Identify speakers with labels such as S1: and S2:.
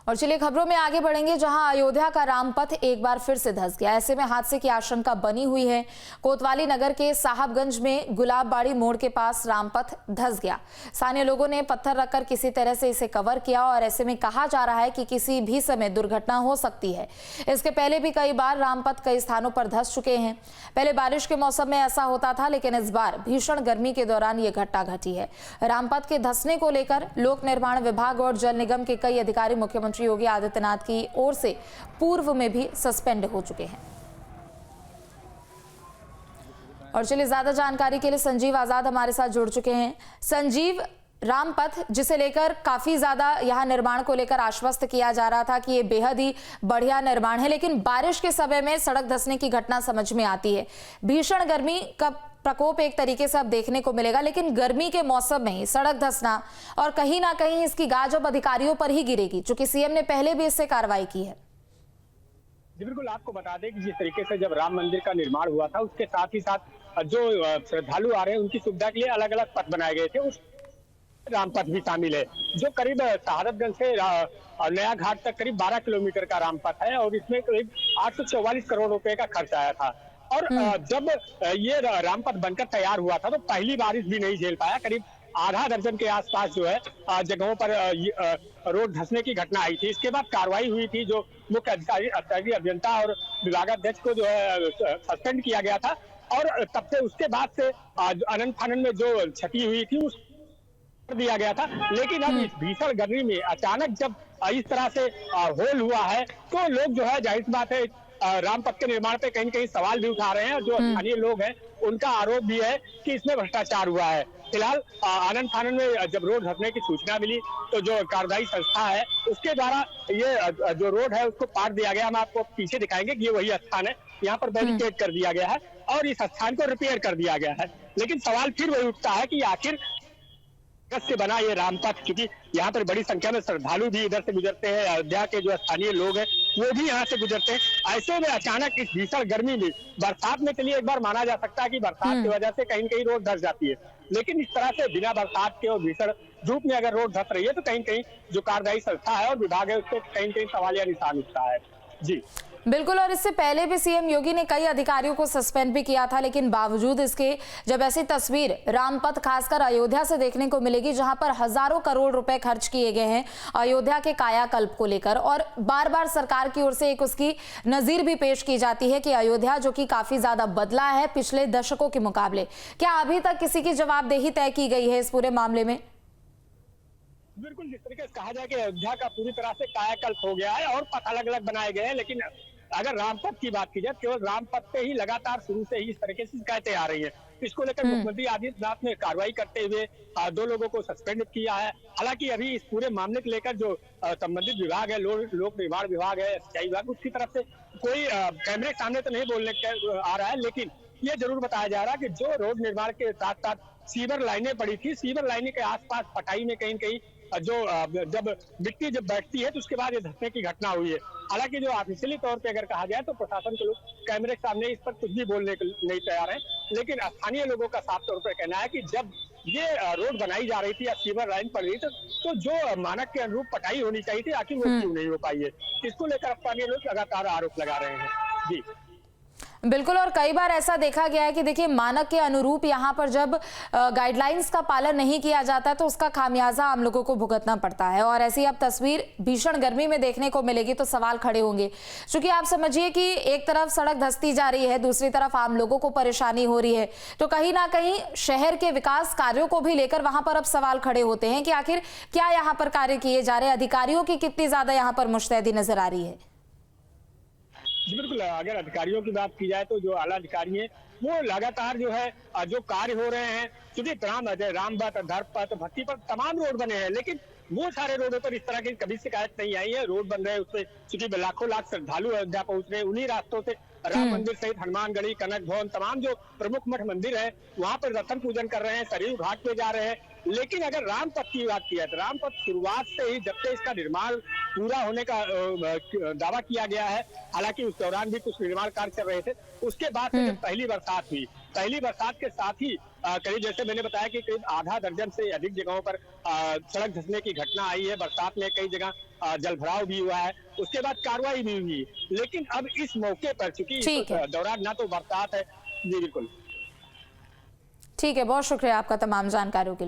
S1: और चलिए खबरों में आगे बढ़ेंगे, जहां अयोध्या का रामपथ एक बार फिर से धंस गया। ऐसे में हादसे की आशंका बनी हुई है। कोतवाली नगर के साहबगंज में गुलाबबाड़ी मोड़ के पास रामपथ धंस गया। स्थानीय लोगों ने पत्थर रखकर किसी तरह से इसे कवर किया और ऐसे में कहा जा रहा है कि किसी भी समय दुर्घटना हो सकती है। इसके पहले भी कई बार रामपथ कई स्थानों पर धंस चुके हैं। पहले बारिश के मौसम में ऐसा होता था, लेकिन इस बार भीषण गर्मी के दौरान ये घटना घटी है। रामपथ के धंसने को लेकर लोक निर्माण विभाग और जल निगम के कई अधिकारी मुख्यमंत्री योगी आदित्यनाथ की ओर से पूर्व में भी सस्पेंड हो चुके हैं। और चलिए ज्यादा जानकारी के लिए संजीव आजाद हमारे साथ जुड़ चुके हैं। संजीव, रामपथ जिसे लेकर काफी ज्यादा यहाँ निर्माण को लेकर आश्वस्त किया जा रहा था कि ये बेहद ही बढ़िया निर्माण है, लेकिन बारिश के समय में सड़क धंसने की घटना समझ में आती है। भीषण गर्मी का प्रकोप एक तरीके से अब देखने को मिलेगा, लेकिन गर्मी के मौसम में ही सड़क धंसना और कहीं ना कहीं इसकी गाज अब अधिकारियों पर ही गिरेगी, क्योंकि सीएम ने पहले भी इससे कार्रवाई की है।
S2: जी बिल्कुल, आपको बता दें कि जिस तरीके से जब राम मंदिर का निर्माण हुआ था, उसके साथ ही साथ जो श्रद्धालु आ रहे हैं उनकी सुविधा के लिए अलग अलग पथ बनाए गए थे। उस रामपथ भी शामिल है, जो करीब शहादतगंज से नया घाट तक करीब 12 किलोमीटर का रामपथ है और इसमें करीब 844 करोड़ रुपए का खर्च आया था। और जब ये रामपथ बनकर तैयार हुआ था तो पहली बारिश भी नहीं झेल पाया। करीब आधा दर्जन के आसपास जो है जगहों पर रोड धंसने की घटना आई थी। इसके बाद कार्रवाई हुई थी, जो मुख्य अधिकारी अभियंता और विभागाध्यक्ष को जो है सस्पेंड किया गया था। और तब से उसके बाद से अनंत फानन में जो क्षति हुई थी उस कर दिया गया था। लेकिन अब इस भीषण गर्मी में अचानक जब इस तरह से होल हुआ है तो लोग जो है जाहिर सी बात है रामपथ के निर्माण पे कहीं कहीं सवाल भी उठा रहे हैं। जो स्थानीय लोग हैं उनका आरोप भी है कि इसमें भ्रष्टाचार हुआ है। फिलहाल आनंद फानन में जब रोड धंसने की सूचना मिली तो जो कार्यदायी संस्था है उसके द्वारा ये जो रोड है उसको पार दिया गया। हम आपको पीछे दिखाएंगे कि ये वही स्थान है, यहाँ पर बैरिकेड कर दिया गया है और इस स्थान को रिपेयर कर दिया गया है। लेकिन सवाल फिर वही उठता है कि आखिर से बना ये रामपथ, क्योंकि यहाँ पर बड़ी संख्या में श्रद्धालु भी इधर से गुजरते हैं, अयोध्या के जो स्थानीय लोग हैं वो भी यहाँ से गुजरते हैं। ऐसे में अचानक इस भीषण गर्मी में, बरसात में चलिए एक बार माना जा सकता है कि बरसात की वजह से कहीं कहीं रोड धंस जाती है, लेकिन इस तरह से बिना बरसात के और भीषण धूप में अगर रोड धंस रही है तो कहीं कहीं जो कार्यदायी संस्था है और विभाग है उसको कहीं कहीं सवालिया निशान उठता है। जी
S1: बिल्कुल, और इससे पहले भी सीएम योगी ने कई अधिकारियों को सस्पेंड भी किया था, लेकिन बावजूद इसके जब ऐसी तस्वीर रामपथ खासकर अयोध्या से देखने को मिलेगी, जहां पर हजारों करोड़ रुपए खर्च किए गए हैं अयोध्या के कायाकल्प को लेकर, और बार बार सरकार की ओर से एक उसकी नजीर भी पेश की जाती है कि अयोध्या जो कि काफी ज्यादा बदला है पिछले दशकों के मुकाबले, क्या अभी तक किसी की जवाबदेही तय की गई है इस पूरे मामले में?
S2: बिल्कुल, जिस तरीके से कहा जाए कि अयोध्या का पूरी तरह से कायाकल्प हो गया है और पथ अलग अलग बनाए गए हैं, लेकिन अगर रामपथ की बात की जाए केवल रामपथ पे ही लगातार शुरू से ही इस तरीके से शिकायतें आ रही है। इसको लेकर मुख्यमंत्री आदित्यनाथ ने कार्रवाई करते हुए 2 लोगों को सस्पेंड किया है। हालांकि अभी इस पूरे मामले को लेकर जो संबंधित विभाग है, लोक निर्माण विभाग है, सिंचाई विभाग, उसकी तरफ से कोई कैमरे के सामने तो नहीं बोलने आ रहा है, लेकिन ये जरूर बताया जा रहा है कि जो रोड निर्माण के साथ साथ सीवर लाइनें पड़ी थी, सीवर लाइनें के आसपास पटाई में कहीं कहीं जो जब मिट्टी जब बैठती है तो उसके बाद ये धंसने की घटना हुई है। हालांकि जो ऑफिशियली तौर पे अगर कहा जाए तो प्रशासन के लोग कैमरे के सामने इस पर कुछ भी बोलने को नहीं तैयार है, लेकिन स्थानीय लोगों का साफ तौर पर कहना है कि जब ये रोड बनाई जा रही थी या सीवर लाइन पड़ रही थी तो जो मानक के अनुरूप पटाई होनी चाहिए थी, आखिर वो क्यों नहीं हो पाई है, इसको लेकर स्थानीय लोग लगातार आरोप लगा रहे हैं। जी
S1: बिल्कुल, और कई बार ऐसा देखा गया है कि देखिए मानक के अनुरूप यहाँ पर जब गाइडलाइंस का पालन नहीं किया जाता है तो उसका खामियाजा आम लोगों को भुगतना पड़ता है। और ऐसी अब तस्वीर भीषण गर्मी में देखने को मिलेगी तो सवाल खड़े होंगे, क्योंकि आप समझिए कि एक तरफ सड़क धंसती जा रही है, दूसरी तरफ आम लोगों को परेशानी हो रही है, तो कहीं ना कहीं शहर के विकास कार्यों को भी लेकर वहां पर अब सवाल खड़े होते हैं कि आखिर क्या यहाँ पर कार्य किए जा रहे हैं, अधिकारियों की कितनी ज्यादा यहाँ पर मुस्तैदी नजर आ रही है।
S2: जी बिल्कुल, अगर अधिकारियों की बात की जाए तो जो आला अधिकारी हैं वो लगातार जो है जो कार्य हो रहे हैं, क्योंकि तमाम रामपथ, धर्मपथ, भक्तिपथ तमाम रोड बने हैं, लेकिन वो सारे रोडों पर इस तरह की कभी शिकायत नहीं आई है। रोड बन रहे हैं उसपे, क्योंकि लाखों लाख श्रद्धालु अयोध्या पहुंच रहे हैं, उन्हीं रास्तों से राम मंदिर सहित हनुमानगढ़ी, कनक भवन, तमाम जो प्रमुख मठ मंदिर है वहां पर रतन पूजन कर रहे हैं, सरयू घाट पे जा रहे हैं। लेकिन अगर रामपथ की बात की जाए तो रामपथ शुरुआत से ही जब से इसका निर्माण पूरा होने का दावा किया गया है, हालांकि उस दौरान भी कुछ निर्माण कार्य चल रहे थे, उसके बाद से जब पहली बरसात हुई पहली बरसात के साथ ही करीब, जैसे मैंने बताया कि करीब आधा दर्जन से अधिक जगहों पर सड़क धंसने की घटना आई है। बरसात में कई जगह जलभराव भी हुआ है, उसके बाद कार्रवाई भी हुई। लेकिन अब इस मौके पर, चूंकि
S1: ठीक है,
S2: इस दौरान ना तो बरसात है। जी बिल्कुल।
S1: ठीक है, बहुत शुक्रिया आपका तमाम जानकारियों के लिए।